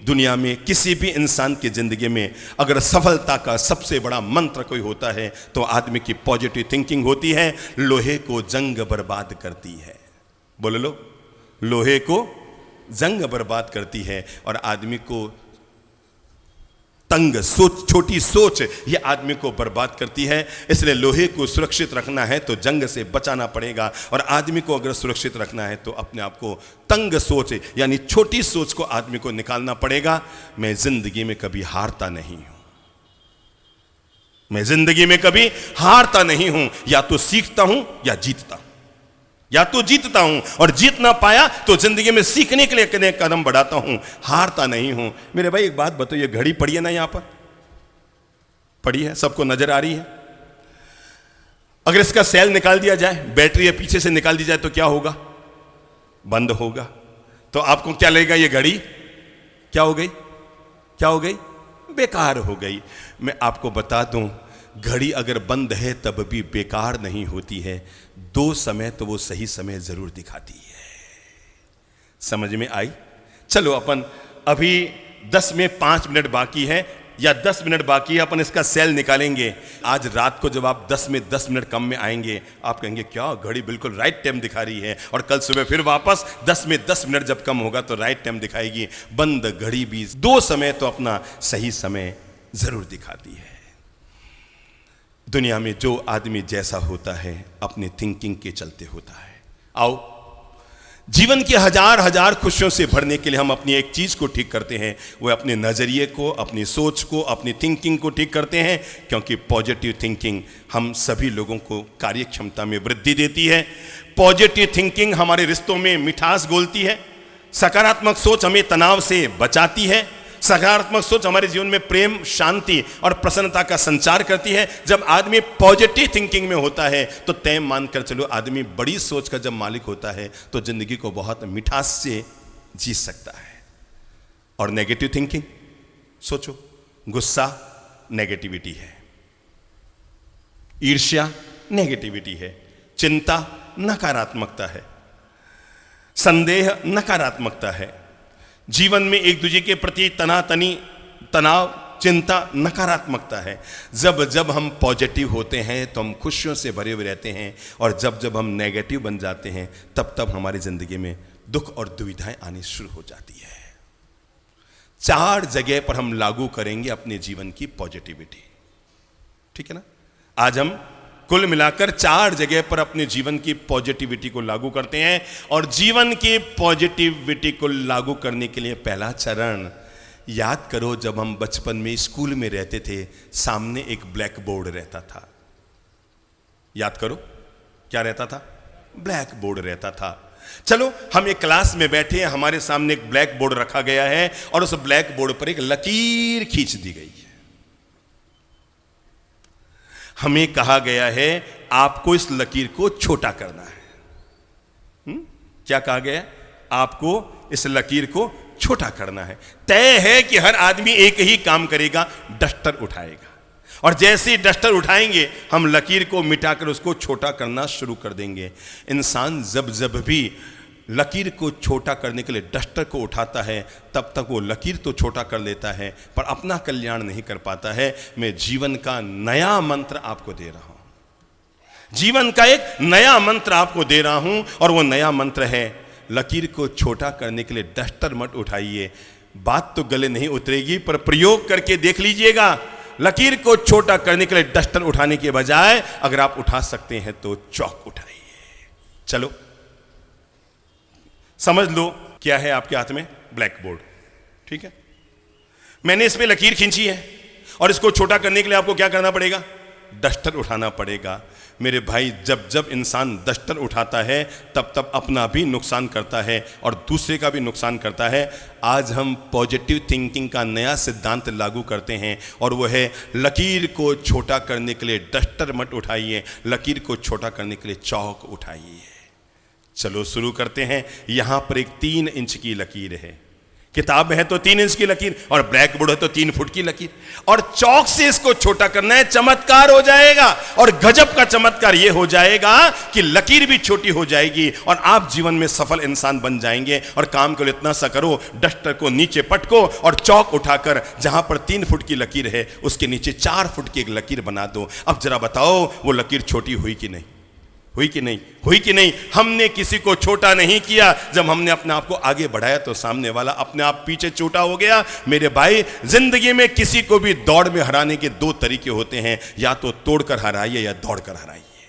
दुनिया में किसी भी इंसान की जिंदगी में अगर सफलता का सबसे बड़ा मंत्र कोई होता है तो आदमी की पॉजिटिव थिंकिंग होती है। लोहे को जंग बर्बाद करती है। बोलो लो, लोहे को जंग बर्बाद करती है और आदमी को तंग सोच, छोटी सोच ये आदमी को बर्बाद करती है। इसलिए लोहे को सुरक्षित रखना है तो जंग से बचाना पड़ेगा, और आदमी को अगर सुरक्षित रखना है तो अपने आप को तंग सोच यानी छोटी सोच को आदमी को निकालना पड़ेगा। मैं जिंदगी में कभी हारता नहीं हूं, मैं जिंदगी में कभी हारता नहीं हूं, या तो सीखता हूं या जीतता हूं, या तो जीतता हूं और जीत ना पाया तो जिंदगी में सीखने के लिए कदम बढ़ाता हूं, हारता नहीं हूं। मेरे भाई एक बात बताओ, ये घड़ी पड़ी है ना, यहां पर पड़ी है, सबको नजर आ रही है। अगर इसका सेल निकाल दिया जाए, बैटरी पीछे से निकाल दी जाए तो क्या होगा? बंद होगा। तो आपको क्या लगेगा? ये घड़ी क्या हो गई? क्या हो गई? बेकार हो गई। मैं आपको बता दूं, घड़ी अगर बंद है तब भी बेकार नहीं होती है। दो समय तो वो सही समय जरूर दिखाती है। समझ में आई? चलो अपन अभी 10 में 5 मिनट बाकी है या 10 मिनट बाकी है, अपन इसका सेल निकालेंगे। आज रात को जब आप 10 में 10 मिनट कम में आएंगे, आप कहेंगे क्या घड़ी बिल्कुल राइट टाइम दिखा रही है, और कल सुबह फिर वापस 10 में 10 मिनट जब कम होगा तो राइट टाइम दिखाएगी। बंद घड़ी भी दो समय तो अपना सही समय जरूर दिखाती है। दुनिया में जो आदमी जैसा होता है अपनी थिंकिंग के चलते होता है। आओ, जीवन की हजार हजार खुशियों से भरने के लिए हम अपनी एक चीज को ठीक करते हैं, वो अपने नजरिए को, अपनी सोच को, अपनी थिंकिंग को ठीक करते हैं। क्योंकि पॉजिटिव थिंकिंग हम सभी लोगों को कार्यक्षमता में वृद्धि देती है। पॉजिटिव थिंकिंग हमारे रिश्तों में मिठास घोलती है। सकारात्मक सोच हमें तनाव से बचाती है। सकारात्मक सोच हमारे जीवन में प्रेम, शांति और प्रसन्नता का संचार करती है। जब आदमी पॉजिटिव थिंकिंग में होता है तो तय मानकर चलो, आदमी बड़ी सोच का जब मालिक होता है तो जिंदगी को बहुत मिठास से जी सकता है। और नेगेटिव थिंकिंग, सोचो, गुस्सा नेगेटिविटी है, ईर्ष्या नेगेटिविटी है, चिंता नकारात्मकता है, संदेह नकारात्मकता है, जीवन में एक दूसरे के प्रति तनातनी, तनाव, चिंता नकारात्मकता है। जब जब हम पॉजिटिव होते हैं तो हम खुशियों से भरे हुए रहते हैं, और जब जब हम नेगेटिव बन जाते हैं तब तब हमारी जिंदगी में दुख और दुविधाएं आनी शुरू हो जाती है। 4 जगह पर हम लागू करेंगे अपने जीवन की पॉजिटिविटी, ठीक है ना? आज हम कुल मिलाकर 4 जगह पर अपने जीवन की पॉजिटिविटी को लागू करते हैं। और जीवन की पॉजिटिविटी को लागू करने के लिए पहला चरण, याद करो जब हम बचपन में स्कूल में रहते थे, सामने एक ब्लैक बोर्ड रहता था। याद करो, क्या रहता था? ब्लैक बोर्ड रहता था। चलो, हम एक क्लास में बैठे हैं, हमारे सामने एक ब्लैक बोर्ड रखा गया है और उस ब्लैक बोर्ड पर एक लकीर खींच दी गई है। हमें कहा गया है आपको इस लकीर को छोटा करना है। क्या कहा गया है? आपको इस लकीर को छोटा करना है। तय है कि हर आदमी एक ही काम करेगा, डस्टर उठाएगा, और जैसे ही डस्टर उठाएंगे हम लकीर को मिटाकर उसको छोटा करना शुरू कर देंगे। इंसान जब जब भी लकीर को छोटा करने के लिए डस्टर को उठाता है तब तक वो लकीर तो छोटा कर लेता है पर अपना कल्याण नहीं कर पाता है। मैं जीवन का नया मंत्र आपको दे रहा हूं, जीवन का एक नया मंत्र आपको दे रहा हूं, और वो नया मंत्र है, लकीर को छोटा करने के लिए डस्टर मत उठाइए। बात तो गले नहीं उतरेगी पर प्रयोग करके देख लीजिएगा। लकीर को छोटा करने के लिए डस्टर उठाने के बजाय अगर आप उठा सकते हैं तो चौक उठाइए। चलो समझ लो क्या है आपके हाथ में? ब्लैक बोर्ड, ठीक है? मैंने इस पे लकीर खींची है और इसको छोटा करने के लिए आपको क्या करना पड़ेगा? डस्टर उठाना पड़ेगा। मेरे भाई, जब जब इंसान डस्टर उठाता है तब तब अपना भी नुकसान करता है और दूसरे का भी नुकसान करता है। आज हम पॉजिटिव थिंकिंग का नया सिद्धांत लागू करते हैं और वो है, लकीर को छोटा करने के लिए डस्टर मत उठाइए, लकीर को छोटा करने के लिए चौक उठाइए। चलो शुरू करते हैं। यहां पर एक 3 इंच की लकीर है। किताब है तो 3 इंच की लकीर और ब्लैक बोर्ड है तो 3 फुट की लकीर, और चौक से इसको छोटा करना है, चमत्कार हो जाएगा। और गजब का चमत्कार यह हो जाएगा कि लकीर भी छोटी हो जाएगी और आप जीवन में सफल इंसान बन जाएंगे। और काम को इतना सा करो, डस्टर को नीचे पटको और चौक उठाकर जहां पर 3 फुट की लकीर है उसके नीचे 4 फुट की एक लकीर बना दो। अब जरा बताओ वो लकीर छोटी हुई कि नहीं? हुई कि नहीं? हुई कि नहीं? हमने किसी को छोटा नहीं किया। जब हमने अपने आप को आगे बढ़ाया तो सामने वाला अपने आप पीछे छोटा हो गया। मेरे भाई, जिंदगी में किसी को भी दौड़ में हराने के 2 तरीके होते हैं, या तो तोड़कर हराइए या दौड़कर हराइए।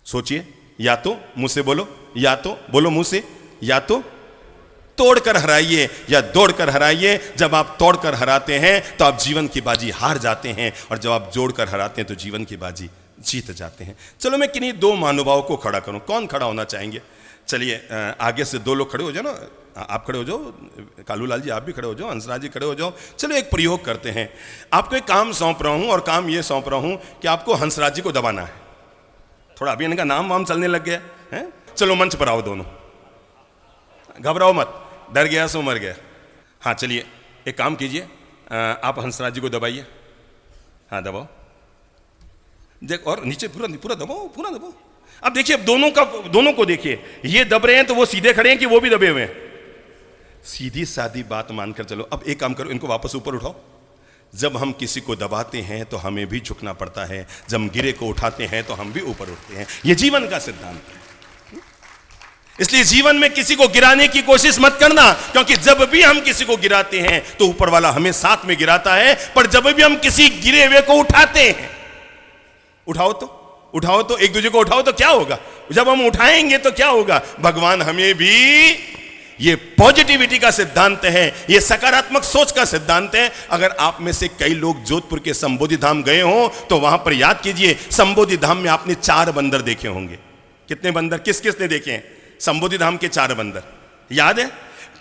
सोचिए, या तो मुंह से बोलो, या तो बोलो मुंह से, या तो तोड़कर हराइए या दौड़कर हराइए। जब आप तोड़कर हराते हैं तो आप जीवन की बाजी हार जाते हैं, और जब आप जोड़कर हराते हैं तो जीवन की बाजी जीत जाते हैं। चलो मैं किन्हीं 2 महानुभावों को खड़ा करूं। कौन खड़ा होना चाहेंगे? चलिए आगे से 2 लोग खड़े हो जाओ ना, आप खड़े हो जाओ, कालूलाल जी आप भी खड़े हो जाओ, हंसराज जी खड़े हो जाओ। चलो एक प्रयोग करते हैं। आपको एक काम सौंप रहा हूं, और काम ये सौंप रहा हूं कि आपको हंसराज जी को दबाना है। थोड़ा अभी इनका नाम वाम चलने लग गया है। चलो मंच पर आओ दोनों, घबराओ मत, डर गया सो मर गया। हाँ चलिए एक काम कीजिए, आप हंसराज जी को दबाइए। हाँ दबाओ, देख, और नीचे पूरा पूरा दबाओ, पूरा दबाओ। अब देखिए, अब दोनों को देखिए, ये दब रहे हैं तो वो सीधे खड़े हैं कि वो भी दबे हुए हैं? सीधी सादी बात मानकर चलो। अब एक काम करो, इनको वापस ऊपर उठाओ। जब हम किसी को दबाते हैं तो हमें भी झुकना पड़ता है, जब हम गिरे को उठाते हैं तो हम भी ऊपर उठते हैं। यह जीवन का सिद्धांत है। इसलिए जीवन में किसी को गिराने की कोशिश मत करना, क्योंकि जब भी हम किसी को गिराते हैं तो ऊपर वाला हमें साथ में गिराता है। पर जब भी हम किसी गिरे हुए को उठाते हैं, उठाओ तो एक दूसरे को उठाओ तो क्या होगा? जब हम उठाएंगे तो क्या होगा? भगवान हमें भी, ये पॉजिटिविटी का सिद्धांत है, ये सकारात्मक सोच का सिद्धांत है। अगर आप में से कई लोग जोधपुर के संबोधि धाम गए हो तो वहां पर याद कीजिए, संबोधि धाम में आपने 4 बंदर देखे होंगे। कितने बंदर? किस किस ने देखे हैं संबोधि धाम के 4 बंदर? याद है?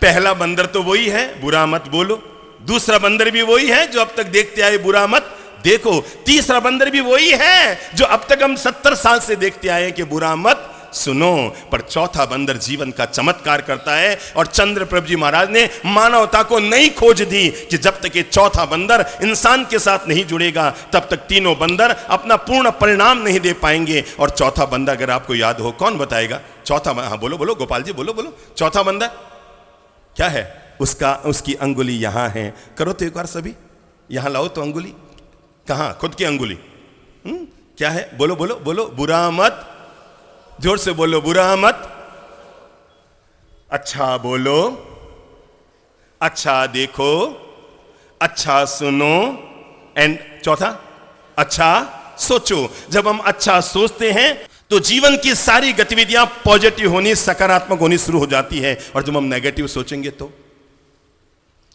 पहला बंदर तो वही है, बुरा मत बोलो। दूसरा बंदर भी वही है जो अब तक देखते आए, बुरा मत देखो। तीसरा बंदर भी वही है जो अब तक हम 70 साल से देखते आए कि बुरा मत सुनो। पर चौथा बंदर जीवन का चमत्कार करता है, और चंद्र प्रभु जी महाराज ने मानवता को नई खोज दी कि जब तक ये चौथा बंदर इंसान के साथ नहीं जुड़ेगा तब तक तीनों बंदर अपना पूर्ण परिणाम नहीं दे पाएंगे। और चौथा बंदर अगर आपको याद हो, कौन बताएगा? चौथा, हाँ बोलो बोलो, गोपाल जी बोलो बोलो, चौथा बंदर क्या है? उसकी अंगुली यहां है। करो तो एक बार सभी, यहां लाओ तो अंगुली। कहां? खुद की अंगुली। क्या है? बोलो बोलो बोलो, बुरा मत, जोर से बोलो, बुरा मत। अच्छा बोलो, अच्छा देखो, अच्छा सुनो, एंड चौथा अच्छा सोचो। जब हम अच्छा सोचते हैं तो जीवन की सारी गतिविधियां पॉजिटिव होनी, सकारात्मक होनी शुरू हो जाती है। और जब हम नेगेटिव सोचेंगे तो,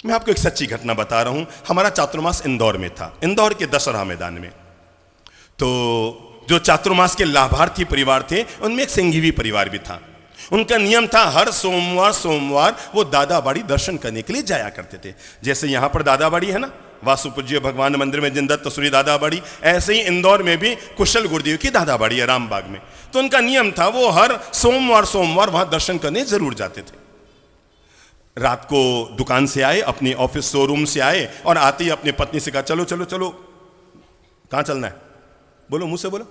मैं आपको एक सच्ची घटना बता रहा हूं। हमारा चातुर्मास इंदौर में था, इंदौर के दशहरा मैदान में। तो जो चातुर्मास के लाभार्थी परिवार थे उनमें एक सिंघवी परिवार भी था। उनका नियम था, हर सोमवार वो दादाबाड़ी दर्शन करने के लिए जाया करते थे। जैसे यहां पर दादाबाड़ी है ना, वासुपूज्य भगवान मंदिर में जिनदत्त सूरी दादाबाड़ी, ऐसे ही इंदौर में भी कुशल गुरुदेव की दादाबाड़ी है रामबाग में। तो उनका नियम था, वो हर सोमवार वहां दर्शन करने जरूर जाते थे। रात को दुकान से आए, अपनी ऑफिस शोरूम से आए, और आते ही अपनी पत्नी से कहा, चलो चलो चलो, कहां चलना है? बोलो, मुंह से बोलो,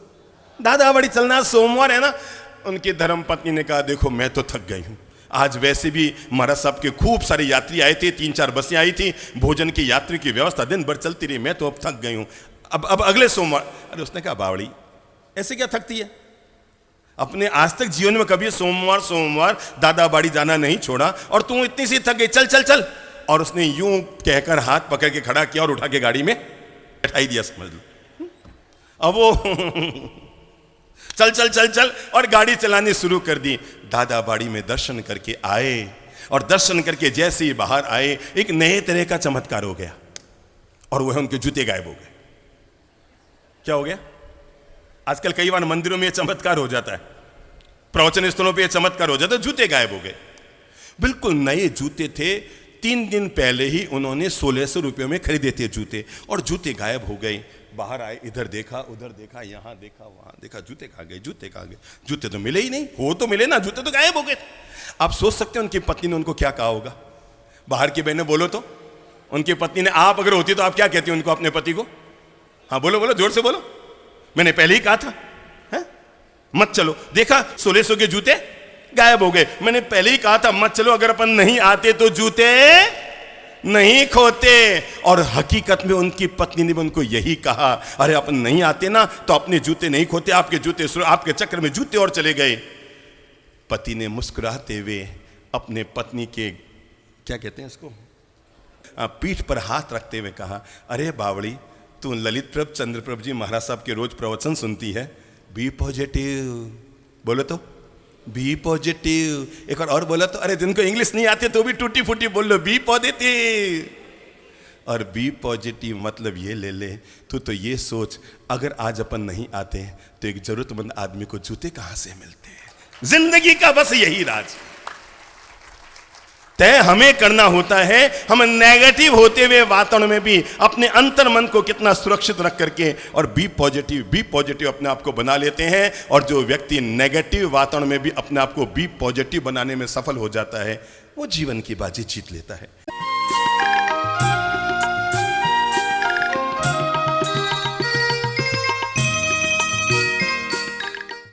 दादाबाड़ी चलना है, सोमवार है ना। उनकी धर्म पत्नी ने कहा, देखो मैं तो थक गई हूं, आज वैसे भी महाराज साहब के खूब सारे यात्री आए थे, 3-4 बसें आई थी, भोजन की यात्री की व्यवस्था दिन भर चलती रही, मैं तो अब थक गई हूं, अब अगले सोमवार। अरे उसने कहा, बावड़ी ऐसे क्या थकती है? अपने आज तक जीवन में कभी सोमवार दादाबाड़ी जाना नहीं छोड़ा, और तू इतनी सी थक गई, चल चल चल। और उसने यूं कहकर हाथ पकड़ के खड़ा किया और उठा के गाड़ी में बैठाई दिया, समझ लो। अब वो चल चल चल चल और गाड़ी चलानी शुरू कर दी। दादाबाड़ी में दर्शन करके आए, और दर्शन करके जैसे ही बाहर आए, एक नए तरह का चमत्कार हो गया, और वह उनके जूते गायब हो गए। क्या हो गया? आजकल कई बार मंदिरों में यह चमत्कार हो जाता है, प्रवचन स्थलों पे यह चमत्कार हो जाता है, जूते गायब हो गए। बिल्कुल नए जूते थे, 3 दिन पहले ही उन्होंने 1600 रुपये में खरीदे थे जूते, और जूते गायब हो गए। बाहर आए, इधर देखा उधर देखा, यहां देखा वहां देखा, जूते कहां गए, जूते कहां गए? जूते तो मिले ही नहीं। हो तो मिले ना, जूते तो गायब हो गए। आप सोच सकते हैं उनकी पत्नी ने उनको क्या कहा होगा? बाहर की बहनें बोलो तो, उनकी पत्नी ने आप अगर होती तो आप क्या कहती उनको, अपने पति को? हाँ बोलो बोलो, जोर से बोलो। मैंने पहले ही कहा था है? मत चलो। देखा 1600 के जूते गायब हो गए। मैंने पहले ही कहा था मत चलो, अगर अपन नहीं आते तो जूते नहीं खोते। और हकीकत में उनकी पत्नी ने भी उनको यही कहा, अरे अपन नहीं आते ना तो अपने जूते नहीं खोते, आपके जूते, आपके चक्कर में जूते और चले गए। पति ने मुस्कुराते हुए अपने पत्नी के, क्या कहते हैं इसको, पीठ पर हाथ रखते हुए कहा, अरे बावड़ी, तू ललित प्रभ चंद्र प्रभ जी महाराज साहब के रोज प्रवचन सुनती है, बी पॉजिटिव। बोलो तो, बी पॉजिटिव। एक और बोला तो, अरे जिनको इंग्लिश नहीं आते तो भी टूटी फूटी बोल लो, बी पॉजिटिव। और बी पॉजिटिव मतलब ये ले ले, तू तो ये सोच, अगर आज अपन नहीं आते तो एक जरूरतमंद आदमी को जूते कहां से मिलते हैं। जिंदगी का बस यही राज तय हमें करना होता है। हम नेगेटिव होते हुए वातावरण में भी अपने अंतर मन को कितना सुरक्षित रख करके और बी पॉजिटिव अपने आप को बना लेते हैं। और जो व्यक्ति नेगेटिव वातावरण में भी अपने आप को बी पॉजिटिव बनाने में सफल हो जाता है, वो जीवन की बाजी जीत लेता है।